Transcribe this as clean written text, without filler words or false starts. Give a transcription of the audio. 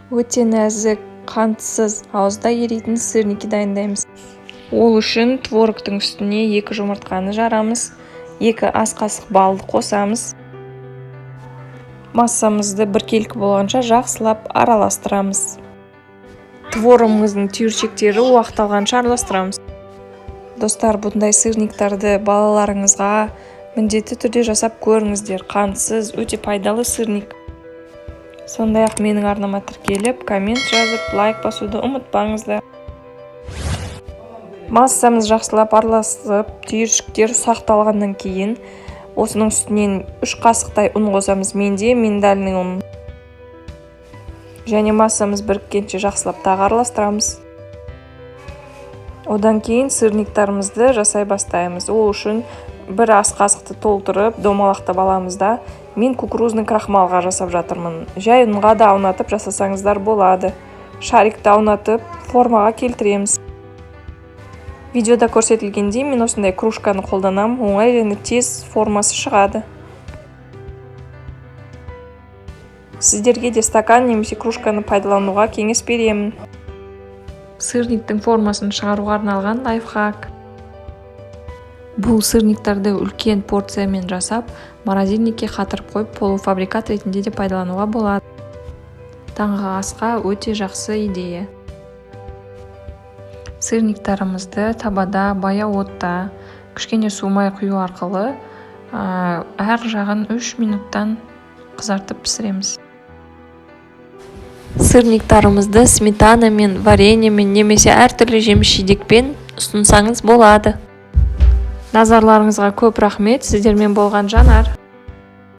Өте нәзік, қантсыз, ауызда еритін сырники дайындаймыз. Ол үшін творогтың үстіне 2 жұмыртқаны жарамыз, 2 ас қасық балды қосамыз. Массамызды біркелкі болғанша жақсылап араластырамыз. Творогымыздың түйіршектері уақыт алғанша араластырамыз. Достар, бұндай сырниктарды балаларыңызға міндетті түрде жасап көріңіздер. Қантсыз, өте пайдалы сырник. Сондай-ақ менің арнама тіркеліп, коммент жазып, лайк басуды ұмытпаңыздар. Массамыз жақсылап араласып, түйіршіктер сақталғаннан кейін, осының үстінен 3 қасықтай ұн қосамыз. Менде миндальный ұн. Және массамыз біріккенше жақсылап тағы араластырамыз. Одан кейін сырниктарымызды жасай бастаймыз. Ол үшін 1 ас қасықты толтырып, домалақтап аламыз да. Мен кукурузный крахмалға жасап жатырмын. Жай ұнға да аунатып жасасаңыздар болады. Шарикті аунатып, формаға келтіреміз. Видеода көрсетілгендей мен осындай кружканы қолданам, оңай және тез формасы шығады. Сіздерге де стакан немесе кружканы пайдалануға кеңес беремін. Сырниктің формасын шығаруға арналған лайфхак. Бұл сырниктарды үлкен порциямен жасап, морозильникке қатырып қойып, полуфабрикат ретінде де пайдалануға болады. Таңғы асқа өте жақсы идея. Сырниктарымызды табада, баяу отта, кішкене сумай құю арқылы әр жағын 3 минуттан қызартып пісіреміз. Сырниктарымызды сметанамен, вареньемен немесе әртүрлі жеміс-жидекпен ұсынсаңыз болады. Назарларыңызға көп рахмет. Сіздермен болған Жанар.